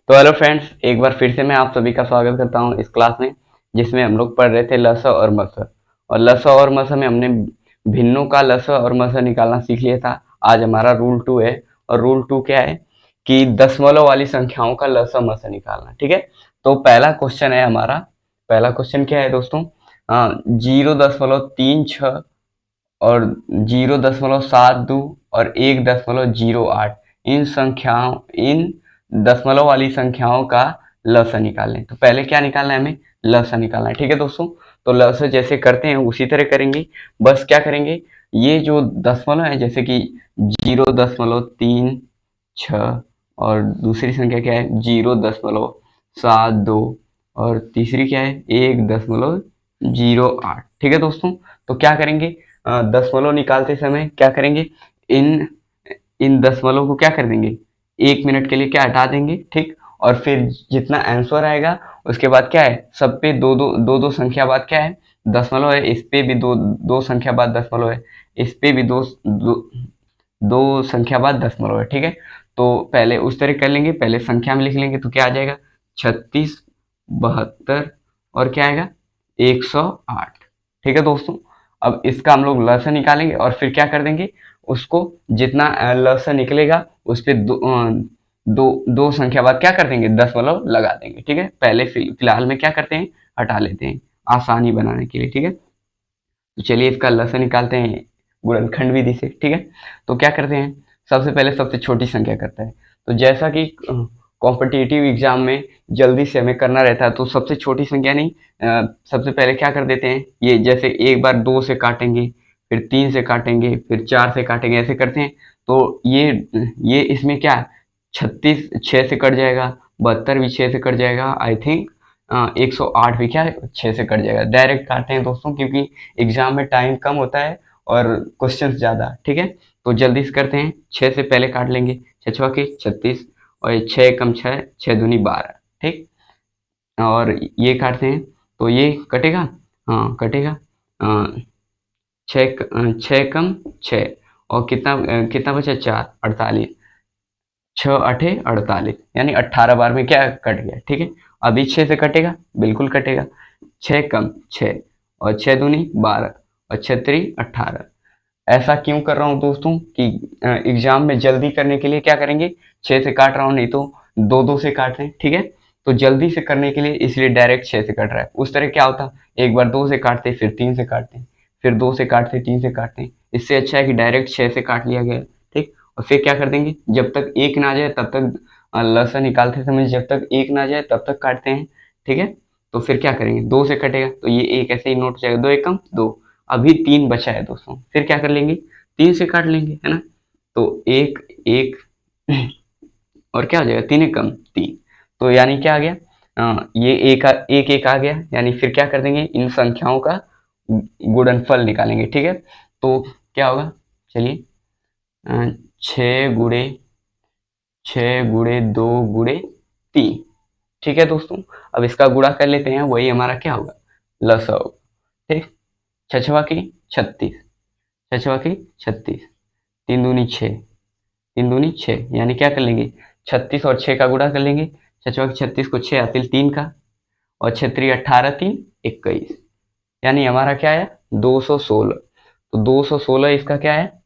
तो hello friends, एक बार फिर से मैं आप सभी का स्वागत करता हूं इस क्लास में, जिसमें हम लोग पढ़ रहे थे लसा और मसा। और लसा और मसा में हमने भिन्नों का लसा और मसा निकालना सीख लिया था। आज हमारा रूल 2 है। और रूल 2 क्या है कि दशमलव वाली संख्याओं का लसा मसा निकालना। ठीक है, तो पहला क्वेश्चन है हमारा। पहला क्वेश्चन क्या है दोस्तों? 0.36 और 0.72 और 1.08 इन दशमलव वाली संख्याओं का लसा निकालें। तो पहले क्या निकालना है? हमें लसा निकालना है। ठीक है दोस्तों, तो लसा जैसे करते हैं उसी तरह करेंगे। बस क्या करेंगे, ये जो दशमलव है जैसे कि 0.36 और दूसरी संख्या क्या है 0.72 और तीसरी क्या है 1.08। ठीक है दोस्तों, तो क्या करेंगे, दशमलव निकालते समय क्या करेंगे, इन इन दशमलव को क्या कर देंगे, 1 मिनट के लिए क्या हटा देंगे। ठीक, और फिर जितना आंसर आएगा उसके बाद क्या है, सब पे दो दो दो दो संख्या बाद क्या है दशमलव है, इस पे भी दो दो संख्या बाद दशमलव है, इस पे भी दो संख्या बाद दशमलव है। ठीक है, तो पहले उस तरह कर लेंगे, पहले संख्या में लिख लेंगे तो क्या आ जाएगा 36, 72 और क्या आएगा 108। ठीक है दोस्तों, अब इसका हम लोग लसा निकालेंगे और फिर क्या कर देंगे, उसको जितना लसा निकलेगा उस पर दो संख्या बाद क्या कर देंगे दशमलव लगा देंगे। ठीक है, पहले फिलहाल में क्या करते हैं, हटा लेते हैं आसानी बनाने के लिए। ठीक है, तो चलिए इसका लसा निकालते हैं गुणनखंड विधि से। ठीक है, तो क्या करते हैं, सबसे पहले सबसे छोटी संख्या करता है। तो जैसा कि कॉम्पिटिटिव एग्जाम में जल्दी से हमें करना रहता है, तो सबसे छोटी संख्या नहीं, सबसे पहले क्या कर देते हैं, ये जैसे एक बार 2 से काटेंगे, फिर 3 से काटेंगे, फिर 4 से काटेंगे, ऐसे करते हैं। तो ये इसमें क्या 36 6 से कट जाएगा, 72 भी 6 से कट जाएगा, आई थिंक 108 भी क्या 6 से कट जाएगा। डायरेक्ट काटते हैं दोस्तों, क्योंकि एग्जाम में टाइम कम होता है और क्वेश्चंस ज़्यादा। ठीक है, तो जल्दी से करते हैं, 6 से पहले काट लेंगे, 6 के 36 और 6 कम 6, 6 दूनी 12। ठीक, और ये काटते हैं तो ये कटेगा, हाँ कटेगा, 6 कम 6 और कितना बचा 4, 48, 6 अठे 48 यानी 18 बार में क्या कट गया। ठीक है, अभी 6 से कटेगा, बिल्कुल कटेगा, 6 कम 6 और 6 दूनी 12 और 6 3 18। ऐसा क्यों कर रहा हूँ दोस्तों कि एग्जाम में जल्दी करने के लिए क्या करेंगे, 6 से काट रहा हूँ, नहीं तो दो दो से काट रहे हैं। ठीक है, तो जल्दी से करने के लिए इसलिए डायरेक्ट 6 से कट रहा है। उस तरह क्या होता, एक बार 2 से काटते फिर 3 से काटते, फिर 2 से काटते 3 से काटते। इससे अच्छा है कि डायरेक्ट 6 से काट लिया गया। ठीक, और फिर क्या कर देंगे, जब तक 1 ना आ जाए तब तक लसा निकालते समय जब तक 1 ना आ जाए तब तक काटते हैं। ठीक है, तो फिर क्या करेंगे, 2 से कटेगा तो ये 1 ऐसे ही नोट हो जाएगा, 2 1 कम 2। अभी 3 बचा है दोस्तों, फिर क्या कर लेंगे, 3 से काट लेंगे, है ना। तो 1 1 और क्या हो जाएगा, 3 1 कम 3। तो यानी क्या आ गया, ये एक एक आ गया, यानी फिर क्या कर देंगे, इन संख्याओं का गुणनफल निकालेंगे। ठीक है, तो क्या होगा, चलिए 6 गुणे 2 गुणे 3। ठीक है दोस्तों, अब इसका गुणा कर लेते हैं, वही हमारा क्या होगा लसा होगा। ठीक, 6 की 36, 6 की 36, 3 दूनी 6, 3 दूनी 6 यानी क्या कर लेंगे, 36 और 6 का गुणा कर लेंगे। 6 की 36 को 6 हासिल 3 का और 6 3 18 3 21 यानी हमारा क्या है 216। तो 216 इसका क्या है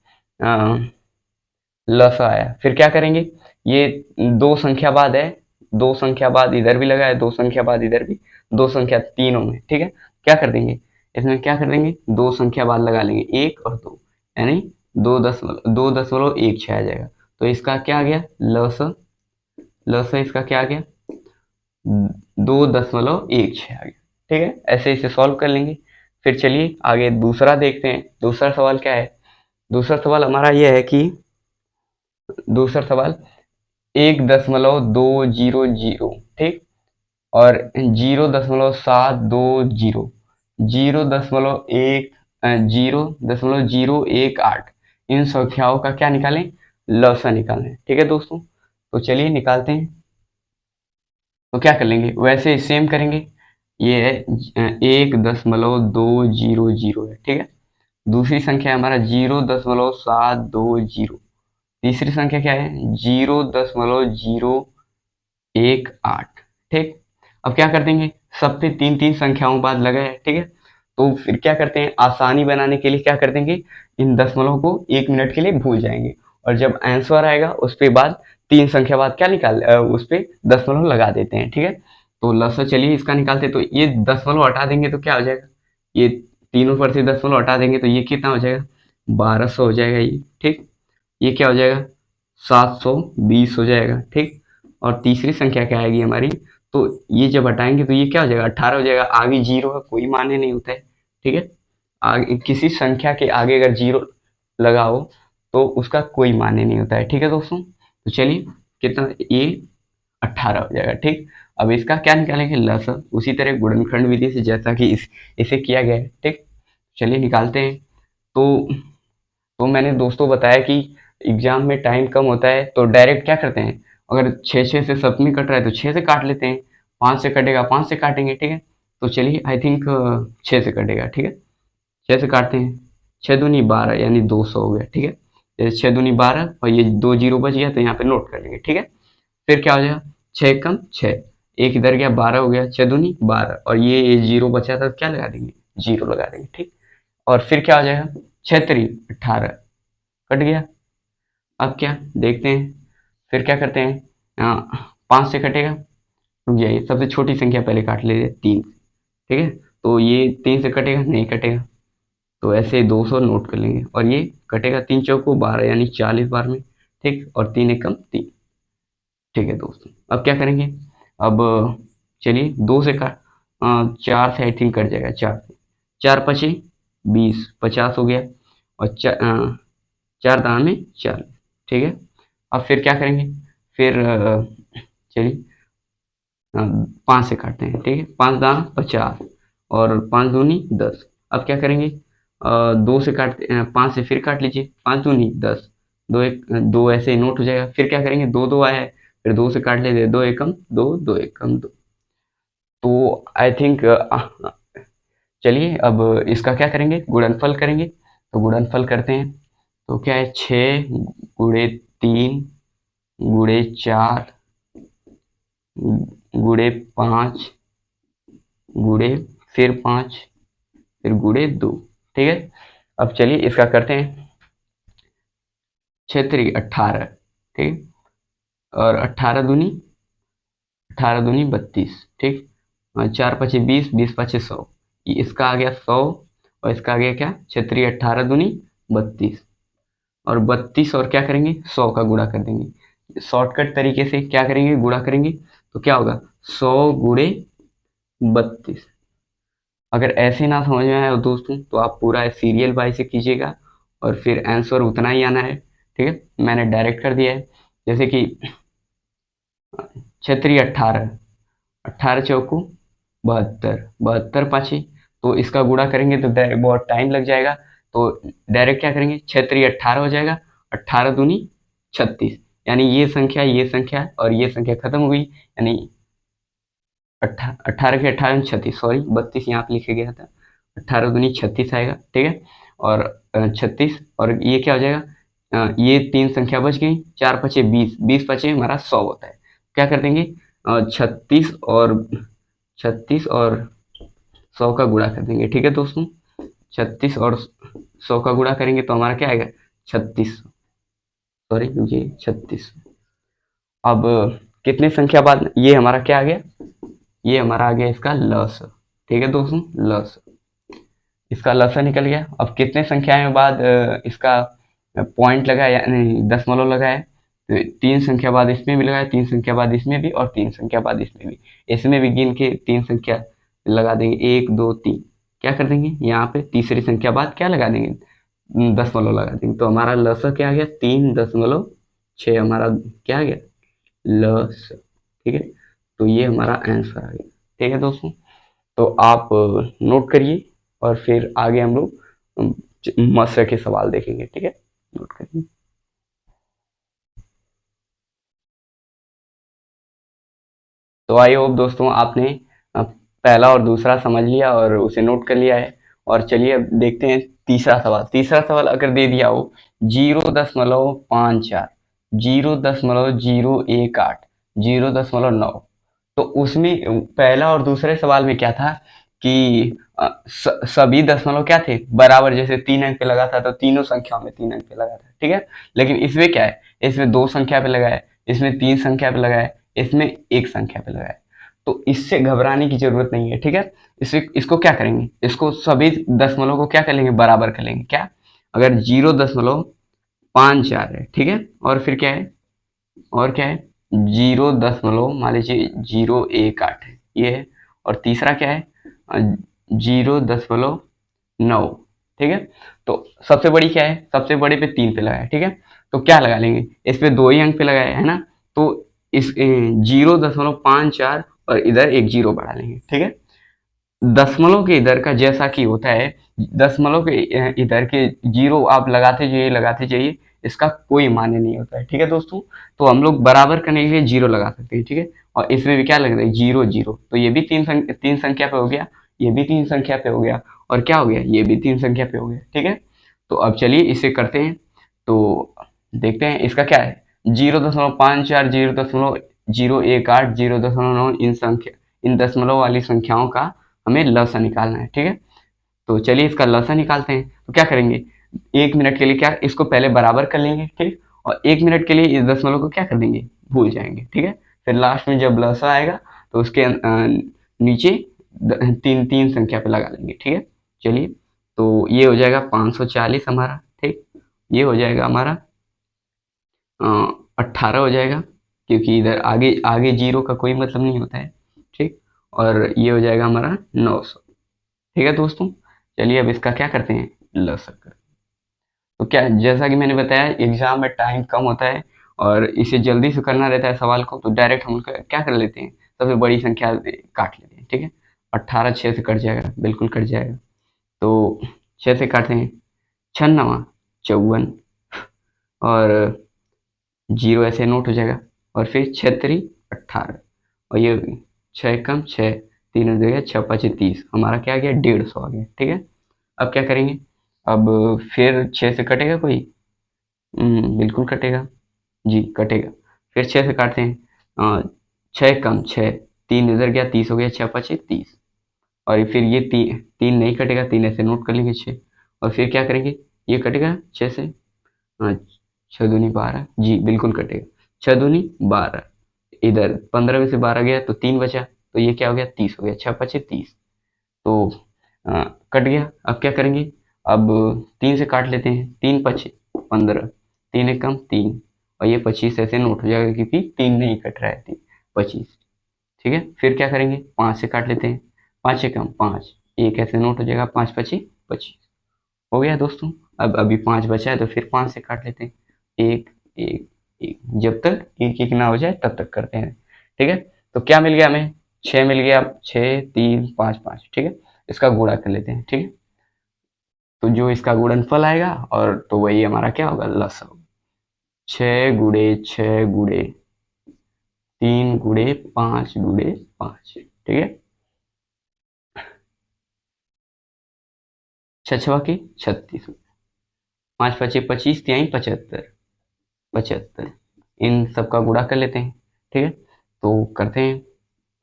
लसा आया। फिर क्या करेंगे, ये दो संख्या बाद है, दो संख्या बाद इधर भी लगा है, दो संख्या बाद इधर भी, दो संख्या तीनों में। ठीक है, क्या कर देंगे, इसमें क्या कर देंगे, दो संख्या बाद लगा लेंगे 1 और 2, यानी 2.16 आ जाएगा। तो इसका क्या आ गया लसा, लसा इसका क्या आ गया 2.16 आ गया। ठीक है, ऐसे इसे सॉल्व कर लेंगे। फिर चलिए आगे दूसरा देखते हैं। दूसरा सवाल क्या है, दूसरा सवाल हमारा यह है कि दूसरा सवाल 1.200, ठीक, और 0.720, 0.018 इन संख्याओं का क्या निकालें, लसा निकालें। ठीक है दोस्तों, तो चलिए निकालते हैं। तो क्या कर लेंगे, वैसे सेम करेंगे। ये है 1.200 है। ठीक है, दूसरी संख्या हमारा 0.720, तीसरी संख्या क्या है 0.0 18, ठीक। अब क्या कर देंगे, सब पे 3-3 संख्याओं बाद लगा है, ठीक है। तो फिर क्या करते हैं, आसानी बनाने के लिए क्या कर देंगे, इन दशमलव को 1 मिनट के लिए भूल जाएंगे और जब आंसर आएगा उस पे बाद 3 संख्या बाद क्या उस पे दशमलव लगा देते हैं, ठीक है। तो लसा चलिए इसका निकालते हैं। तो ये दशमलव हटा देंगे तो क्या हो जाएगा, ये तीनों पर से दशमलव हटा देंगे तो ये कितना हो जाएगा, 1200 हो जाएगा ये, ठीक। ये क्या हो जाएगा, 720 हो जाएगा, ठीक। और तीसरी संख्या क्या आएगी हमारी, तो ये जब हटाएंगे तो ये क्या हो जाएगा, 18 हो जाएगा। आगे जीरो का कोई मान्य नहीं होता है, ठीक है। आगे किसी संख्या के आगे अगर जीरो लगा हो तो उसका कोई मान्य नहीं होता है, ठीक है दोस्तों। तो चलिए कितना, ये 18 हो जाएगा, ठीक। अब इसका क्या निकालेंगे, लसा, उसी तरह गुणनखंड विधि से जैसा कि इसे किया गया है, ठीक। चलिए निकालते हैं। तो मैंने दोस्तों बताया कि एग्जाम में टाइम कम होता है तो डायरेक्ट क्या करते हैं, अगर 6 से सप्तमी कट रहा है तो 6 से काट लेते हैं, 5 से कटेगा 5 से काटेंगे, ठीक है। तो चलिए आई थिंक 6 से कटेगा, ठीक है। 6 से काटते हैं, 6 दूनी 12 यानी 200 हो गया, ठीक है। जैसे 6 दूनी 12 और ये 2 जीरो बच गया तो यहाँ पे नोट कर लेंगे, ठीक है। फिर क्या हो जाएगा, 6 कम 6, एक इधर गया 12 हो गया, 6 दूनी 12 और ये जीरो बचा था तो क्या लगा देंगे, जीरो लगा देंगे, ठीक। और फिर क्या हो जाएगा, 6 3 18 कट गया। अब क्या देखते हैं, फिर क्या करते हैं, 5 से कटेगा, रुक जाइए, सबसे छोटी संख्या पहले काट लेते हैं, 3, ठीक है। तो ये 3 से कटेगा, नहीं कटेगा, तो ऐसे 200 नोट कर लेंगे और ये कटेगा 3 चौको 12 यानी 40 बार में, ठीक। और 3 एकम 3, ठीक है दोस्तों। अब क्या करेंगे, अब चलिए 2 से काट, 4 से आई थिंक कट जाएगा, 4 से, 4 पचे 20, 50 हो गया और 4 दान में 40, ठीक है। अब फिर क्या करेंगे, फिर चलिए 5 से काटते हैं, ठीक है। 5 दान 50 और 5 दूनी 10। अब क्या करेंगे, 2 से काटते, 5 से फिर काट लीजिए, 5 दूनी 10, 2 एक 2 ऐसे ही नोट हो जाएगा। फिर क्या करेंगे, 2 2 आया है, फिर 2 से काट लेते, 2 एकम 2, 2 एकम 2। तो आई थिंक चलिए अब इसका क्या करेंगे, गुणनफल करेंगे। तो गुणनफल करते हैं, तो क्या है, 6 गुणे 3 गुणे 4 गुणे 5 गुणे फिर 5 फिर गुणे 2, ठीक है। अब चलिए इसका करते हैं, 6 3 18, ठीक। और 18 दूनी 32, ठीक। और 4 पचे 20, 20 पचे 100, इसका आ गया 100 और इसका आ गया क्या, 6 3 18 दूनी 32 और 32 और क्या करेंगे, 100 का गुणा कर देंगे। शॉर्टकट तरीके से क्या करेंगे, गुणा करेंगे तो क्या होगा, 100 गुणे 32। अगर ऐसे ना समझ में आए दोस्तों तो आप पूरा सीरियल बाय से कीजिएगा और फिर आंसर उतना ही आना है, ठीक है। मैंने डायरेक्ट कर दिया है, जैसे कि 6 3 18, 18 चौको 72, 72 पाँचे, तो इसका गुणा करेंगे तो बहुत टाइम लग जाएगा। तो डायरेक्ट क्या करेंगे, 6 3 18 हो जाएगा, 18 दूनी 36, यानी ये संख्या और ये संख्या खत्म हो गई, यानी 18 के 18 36, सॉरी 32 यहाँ पे लिखे गया था, 18 दूनी 36 आएगा, ठीक है। और 36 और ये क्या हो जाएगा, ये 3 संख्या बच गई, 4 पचे 20, 20 पचे हमारा 100 होता है। क्या कर देंगे, 36 और 100 का गुणा कर देंगे, ठीक है दोस्तों। 36 और 100 का गुणा करेंगे तो हमारा क्या आएगा, 36, सॉरी ये 36। अब कितने संख्या बाद ये हमारा क्या आ गया, ये हमारा आ गया इसका लस, ठीक है दोस्तों, लस, इसका लसा निकल गया। अब कितने संख्याएं बाद इसका पॉइंट लगाया यानी दशमलव लगाया, तो 3 संख्या बाद इसमें भी लगाया, 3 संख्या बाद इसमें भी और 3 संख्या बाद इसमें भी, इसमें भी गिन के 3 संख्या लगा देंगे, 1 2 3। क्या कर देंगे, यहाँ पे तीसरी संख्या बाद क्या लगा देंगे, दशमलव लगा देंगे। तो हमारा लसा क्या आ गया, 3.6 हमारा क्या आ गया, लस, ठीक है। तो ये हमारा आंसर आ गया, ठीक है दोस्तों। तो आप नोट करिए और फिर आगे हम लोग मत्स्य के सवाल देखेंगे, ठीक है, नोट करिए। तो आई होप दोस्तों आपने पहला और दूसरा समझ लिया और उसे नोट कर लिया है। और चलिए अब देखते हैं तीसरा सवाल। तीसरा सवाल अगर दे दिया हो 0.54, 0.018, 0.9। तो उसमें पहला और दूसरे सवाल में क्या था कि सभी दशमलव क्या थे, बराबर। जैसे 3 अंक पे लगा था तो तीनों संख्याओं में 3 अंक पे लगा था, ठीक है। लेकिन इसमें क्या है, इसमें 2 संख्या पे लगा है, इसमें 3 संख्या पे लगा है, इसमें 1 संख्या पे लगा है। तो इससे घबराने की जरूरत नहीं है, ठीक है। इसको क्या करेंगे, इसको सभी दशमलव को क्या कर लेंगे, बराबर कर लेंगे। क्या, अगर 0.54 है, ठीक है, और फिर क्या है, और क्या है, 0. मान लीजिए 018 है, ये है। और तीसरा क्या है, 0.9, ठीक है। तो सबसे बड़ी क्या है, सबसे बड़े पे 3 पे लगाया, ठीक है। तो क्या लगा लेंगे, इस पे 2 ही अंक पे लगाया है ना, तो इस 0.54 और इधर एक 0 बढ़ा लेंगे, ठीक है। दशमलव के इधर का जैसा कि होता है, दशमलव के इधर के 0 आप लगाते जाइए, इसका कोई मान्य नहीं होता है, ठीक है दोस्तों। तो हम लोग बराबर करने के लिए 0 लगा सकते हैं, ठीक है। और इसमें भी क्या लग रहा है, 0 0, तो ये भी तीन संख्या पे हो गया, ये भी 3 संख्या पे हो गया, और क्या हो गया, ये भी 3 संख्या पे हो गया, ठीक है। तो अब चलिए इसे करते हैं। तो देखते हैं इसका क्या है, 0.54, 0.018, 0.9, इन दशमलव वाली संख्याओं का हमें लसा निकालना है, ठीक है। तो चलिए इसका लसा निकालते हैं। तो क्या करेंगे, 1 मिनट के लिए क्या, इसको पहले बराबर कर लेंगे, ठीक। और 1 मिनट के लिए इस दशमलव को क्या कर देंगे, भूल जाएंगे, ठीक है। फिर लास्ट में जब लसा आएगा तो उसके नीचे तीन तीन संख्या पे लगा लेंगे, ठीक है। चलिए, तो ये हो जाएगा 540 हमारा, ठीक। ये हो जाएगा हमारा 18 हो जाएगा, क्योंकि इधर आगे आगे 0 का कोई मतलब नहीं होता है, ठीक। और ये हो जाएगा हमारा 900, ठीक है दोस्तों। चलिए अब इसका क्या करते हैं, लसागु करते हैं। तो क्या, जैसा कि मैंने बताया, एग्जाम में टाइम कम होता है और इसे जल्दी से करना रहता है सवाल को, तो डायरेक्ट हम क्या कर लेते हैं, सबसे बड़ी संख्या काट लेते हैं, ठीक है। 18 6 से कट जाएगा, बिल्कुल कट जाएगा। तो 6 से काटते हैं, 96 54, और 0 ऐसे नोट हो जाएगा, और फिर 6 3 18, और ये 6 कम 6, 3 हो जाएगा, 6 5 30, हमारा क्या आ गया, 150 आ गया, ठीक है। अब क्या करेंगे, अब फिर 6 से कटेगा कोई, बिल्कुल कटेगा, जी कटेगा। फिर 6 से काटते हैं, 6 कम 6, 3 इधर गया, 30 हो गया, 6 5 30, और फिर ये तीन नहीं कटेगा, 3 ऐसे नोट कर लेंगे 6, और फिर क्या करेंगे, ये कटेगा 6 से, हाँ, 6 दूनी 12, जी बिल्कुल कटेगा, 6 दूनी 12, इधर 15 में से 12 गया तो 3 बचा, तो ये क्या हो गया, 30 हो गया, 6 5 30, तो कट गया। अब क्या करेंगे, अब 3 से काट लेते हैं, 3 5 15, 3 एक कम 3, और ये 25 ऐसे नोट हो जाएगा, क्योंकि 3 नहीं कट रहा है, 25, ठीक है। फिर क्या करेंगे, 5 से काट लेते हैं, 5 एक कम 5, एक ऐसे नोट हो जाएगा, 5 25 25, हो गया दोस्तों। अब अभी 5 बचा है, तो फिर 5 से काट लेते हैं, एक एक एक, जब तक एक एक ना हो जाए तब तक करते हैं, ठीक है। तो क्या मिल गया हमें, 6 मिल गया, 6 3 5 5, ठीक है। इसका गुणा कर लेते हैं, ठीक है। तो जो इसका गुणनफल आएगा, और तो वही हमारा क्या होगा, लसागु। 6 × 3 × 5 × 5, ठीक है। 6 छवा की 36, 5 पचे 25, 3 75, 75, इन सबका गुणा कर लेते हैं, ठीक है। तो करते हैं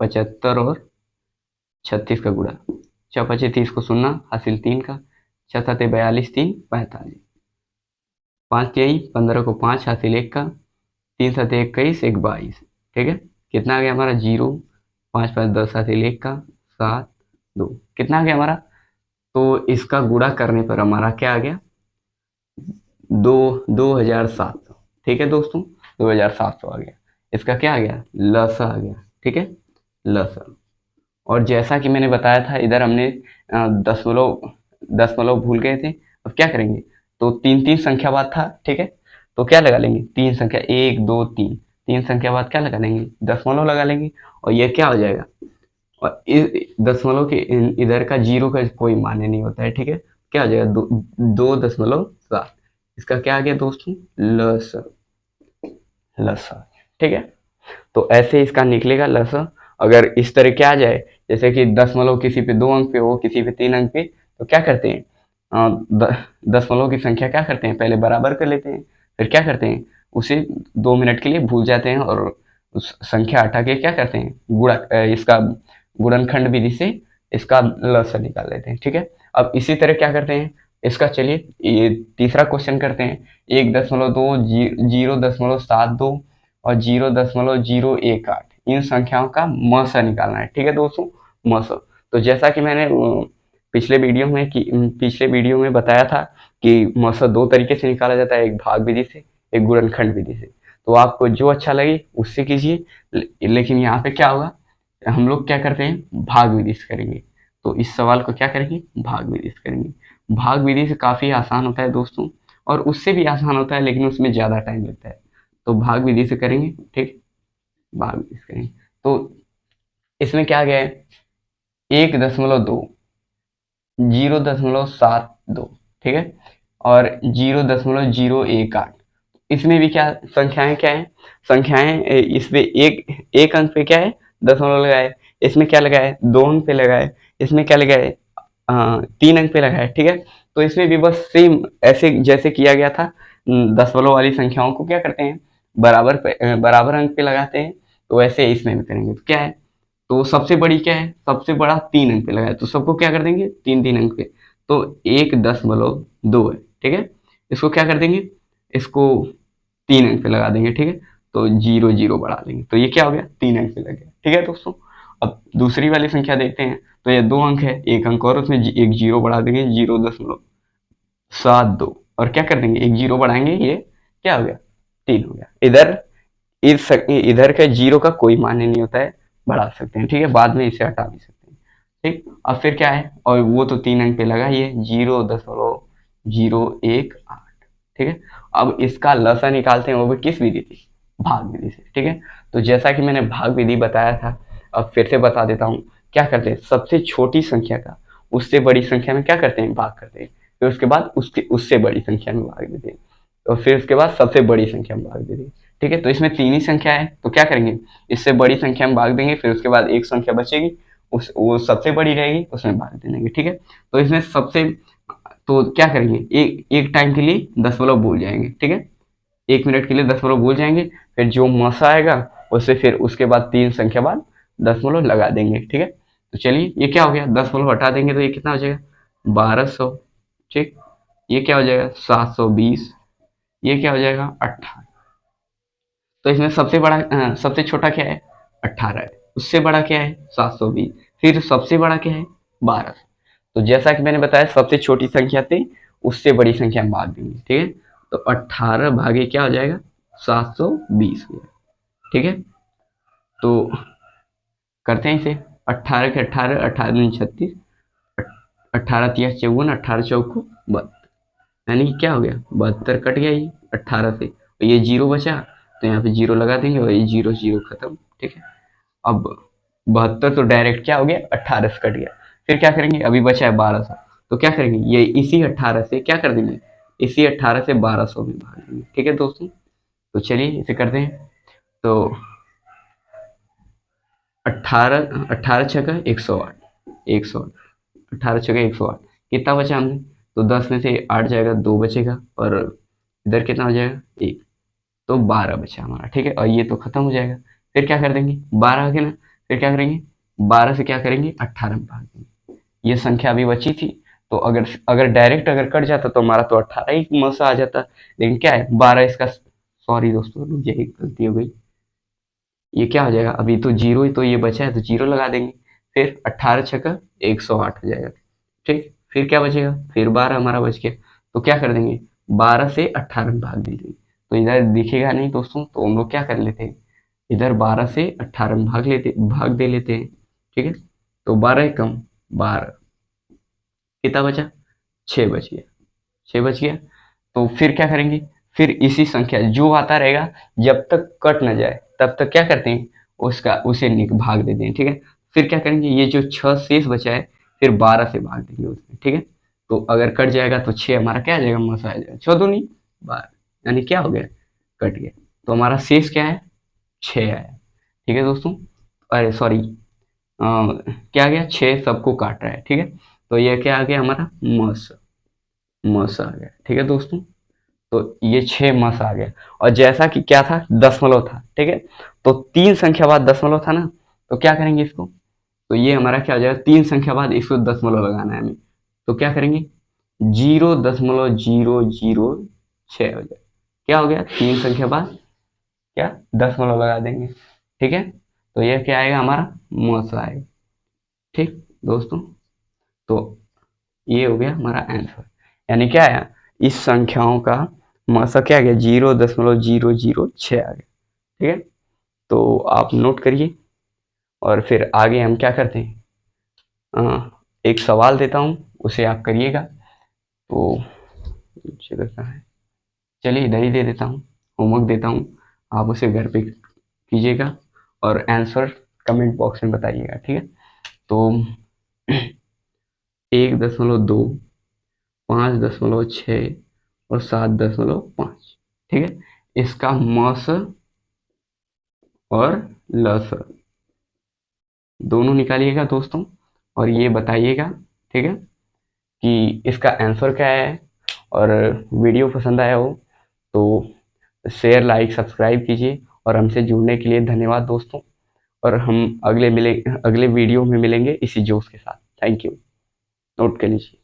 75 और 36 का गुणा, 6 पचे 30 को सुनना, हासिल 3 का, 6 7 42, 3 45, 5 3 15 को 5, हासिल 1 का, 3 7 21, 1 22, ठीक है। कितना आ गया हमारा, 0, 5 5 10, हासिल 1 का, 7 2, कितना आ गया हमारा। तो इसका गुणा करने पर हमारा क्या आ गया, 2700, ठीक है दोस्तों, 2700 आ गया। इसका क्या आ गया, लसा आ गया, ठीक है, लसा। और जैसा कि मैंने बताया था, इधर हमने दशमलव दशमलव भूल गए थे। अब क्या करेंगे, तो 3 3 संख्या बाद था, ठीक है। तो क्या लगा लेंगे, 3 संख्या 1 2 3, 3 संख्या बाद क्या लगा लेंगे, दशमलव लगा लेंगे, और ये क्या हो जाएगा, और दशमलव के इधर का 0 का कोई मान्य नहीं होता है, ठीक है। क्या हो जाएगा, 2.7, इसका क्या आ गया दोस्तों, लसा, लसा, ठीक है। तो ऐसे इसका निकलेगा लसा। अगर इस तरह क्या आ जाए, जैसे कि दशमलव किसी पे 2 अंक पे हो, किसी पे 3 अंक पे, तो क्या करते हैं, दशमलव की संख्या क्या करते हैं, पहले बराबर कर लेते हैं, फिर क्या करते हैं, उसे 2 मिनट के लिए भूल जाते हैं, और उस संख्या हटा के क्या करते हैं, इसका गुणनखंड विधि से इसका लसा निकाल लेते हैं। ठीक है, अब इसी तरह क्या करते हैं इसका, चलिए ये तीसरा क्वेश्चन करते हैं। 1.2, 0.72 और 0.018 इन संख्याओं का मसा निकालना है। ठीक है दोस्तों, मसा। तो जैसा कि मैंने पिछले वीडियो में बताया था कि मसा दो तरीके से निकाला जाता है, एक भाग विधि से, एक गुणनखंड विधि से। तो आपको जो अच्छा लगे उससे कीजिए, लेकिन यहाँ पे क्या होगा, हम लोग क्या करते हैं, भाग विधि से करेंगे। तो इस सवाल को क्या करेंगे, भाग विधि से करेंगे। भाग विधि से काफ़ी आसान होता है दोस्तों, और उससे भी आसान होता है लेकिन उसमें ज़्यादा टाइम लगता है। तो भाग विधि से करेंगे, ठीक, भाग विधि से करेंगे। तो इसमें क्या गया है, 1.2, 0.72, ठीक है, और 0.018। इसमें भी क्या संख्याएं, क्या है संख्याएं, इसमें एक अंक पे क्या है, दशमलव लगाए, इसमें क्या लगाए, 2 अंक पे लगाए, इसमें क्या लगाए, 3 अंक पे लगाए। ठीक है, तो इसमें भी बस सेम ऐसे जैसे किया गया था, दशमलव वाली संख्याओं को क्या करते हैं, बराबर अंक पे लगाते हैं। तो वैसे इसमें भी करेंगे। तो क्या है, तो सबसे बड़ी क्या है, सबसे बड़ा 3 अंक पे लगाए, तो सबको क्या कर देंगे, 3 अंक पे। तो 1.2 है, ठीक है, इसको क्या कर देंगे, इसको 3 अंक पे लगा देंगे। ठीक है, तो 0 बढ़ा देंगे, तो ये क्या हो गया, 3 अंक पे लग गया। ठीक है दोस्तों, अब दूसरी वाली संख्या देखते हैं। तो ये 2 अंक है, एक अंक और उसमें एक 0 बढ़ा देंगे, 0.72, और क्या कर देंगे, एक 0 बढ़ाएंगे, ये क्या हो गया, 3 हो गया। इधर का 0 का कोई मान्य नहीं होता है, बढ़ा सकते हैं। ठीक है, बाद में इसे हटा भी सकते हैं। ठीक, अब फिर क्या है, और वो तो 3 अंक पे लगा, ये 0.018। ठीक है, अब इसका लसा निकालते हैं, वो भी किस विधि से, भाग विधि से। ठीक है, तो जैसा कि मैंने भाग विधि बताया था, अब फिर से बता देता हूँ। क्या करते हैं, सबसे छोटी संख्या का उससे बड़ी संख्या में क्या करते हैं, भाग करते हैं। फिर उसके बाद उससे बड़ी संख्या में भाग देते हैं, और फिर उसके बाद सबसे बड़ी संख्या में भाग देते हैं। ठीक है, तो इसमें 3 ही संख्या है, तो क्या करेंगे, इससे बड़ी संख्या में भाग देंगे, फिर उसके बाद एक संख्या बचेगी, वो सबसे बड़ी रहेगी, उसमें भाग दे देंगे। ठीक है, तो इसमें सबसे, तो क्या करेंगे, एक टाइम के लिए दशमलव भूल जाएंगे। ठीक है, 1 मिनट के लिए दशमलव भूल जाएंगे, फिर जो मसा आएगा उससे फिर उसके बाद 3 संख्या बाद दशमलव लगा देंगे। ठीक है, तो चलिए ये क्या हो गया, दशमलव हटा देंगे तो ये कितना हो जाएगा, 1200। ठीक, ये क्या हो जाएगा, 720, ये क्या हो जाएगा, 18। तो इसमें सबसे छोटा क्या है, 18 है, उससे बड़ा क्या है, 720, फिर सबसे बड़ा क्या है, 1200। तो जैसा कि मैंने बताया, सबसे छोटी संख्या से उससे बड़ी संख्या में भाग देंगे। ठीक है, तो 18 भागे क्या हो जाएगा, 720 हो जाएगा। ठीक है, तो करते हैं इसे, 18 के 18, 18 दूनी 36, 18 तिया 54, 18 चौको 72, यानी कि क्या हो गया, 72 कट गया ये 18 से, और ये 0 बचा, तो यहाँ पे 0 लगा देंगे, और ये 0 0 खत्म। ठीक है, अब 72 तो डायरेक्ट क्या हो गया, 18 से कट गया। फिर क्या करेंगे, अभी बचा है 1200, तो क्या करेंगे, ये इसी 18 से क्या कर देंगे, इसी 18 से 1200 में भाग देंगे। ठीक है दोस्तों, तो चलिए इसे करते हैं। तो 18 18 छक्का 108, 108, 18 छक्का 108, कितना बचा हमने, तो 10 में से 8 जाएगा, 2 बचेगा, और इधर कितना हो जाएगा, 1, तो 12 बचा हमारा। ठीक है, और ये तो खत्म हो जाएगा। फिर क्या कर देंगे, 12 आ गया ना, फिर क्या करेंगे, 12 से क्या करेंगे, 18 में भाग देंगे। ये संख्या अभी बची थी, तो अगर अगर डायरेक्ट अगर कट जाता तो हमारा तो 18 ही मसा आ जाता, लेकिन क्या है 12 इसका, सॉरी दोस्तों, यही गलती हो गई, ये क्या हो जाएगा, अभी तो 0 ही तो ये बचा है, तो 0 लगा देंगे, फिर 18 छक्का 108 हो जाएगा। ठीक, फिर क्या बचेगा, फिर 12 हमारा बच गया, तो क्या कर देंगे, 12 से 18 में भाग देंगे, तो इधर दिखेगा नहीं दोस्तों, तो हम लोग क्या कर लेते हैं, इधर 12 से 18 में भाग दे लेते हैं। ठीक है, तो 12 कम 12, कितना बचा, 6 बच गया, 6 बच गया। तो फिर क्या करेंगे, फिर इसी संख्या जो आता रहेगा, जब तक कट ना जाए तब तक क्या करते हैं, उसे भाग देते हैं। ठीक है, फिर क्या करेंगे, ये जो 6 शेष बचा है, फिर 12 से भाग देंगे उसमें। ठीक है, तो अगर कट जाएगा तो 6 हमारा क्या आ जाएगा, मसा आ जाएगा, 6 दूनी 12, यानी क्या हो गया, कट गया, तो हमारा शेष क्या है, 6 आया। ठीक है दोस्तों, अरे सॉरी, क्या आ गया, 6 सबको काट रहा है। ठीक है, तो ये क्या आ गया हमारा, मस आ गया। ठीक है दोस्तों, तो ये 6 मस आ गया। और जैसा कि क्या था, दशमलव था, ठीक है, तो 3 संख्या बाद दशमलव था ना, तो क्या करेंगे इसको, तो ये हमारा क्या हो जाएगा, 3 संख्या बाद इसको दशमलव लगाना है हमें, तो क्या करेंगे, 0.006 हो जाएगा। क्या हो गया, 3 संख्या बाद क्या दशमलव लगा देंगे, ठीक है, तो यह क्या आएगा, हमारा मस आएगा। ठीक दोस्तों, तो ये हो गया हमारा आंसर, यानी क्या है, इस संख्याओं का मसा क्या आ गया, 0.006 आ गया। ठीक है, तो आप नोट करिए और फिर आगे हम क्या करते हैं, एक सवाल देता हूँ, उसे आप करिएगा। तो जगह कहाँ है, चलिए इधर ही दे देता हूँ, होमवर्क देता हूँ, आप उसे घर पे कीजिएगा और आंसर कमेंट बॉक्स में बताइएगा। ठीक है, तो 1.2, 5.6 और 7.5, ठीक है, इसका मस और लस दोनों निकालिएगा दोस्तों, और ये बताइएगा, ठीक है, कि इसका आंसर क्या है। और वीडियो पसंद आया हो तो शेयर, लाइक, सब्सक्राइब कीजिए, और हमसे जुड़ने के लिए धन्यवाद दोस्तों। और हम अगले वीडियो में मिलेंगे इसी जोश के साथ। थैंक यू, नोट कर लीजिए।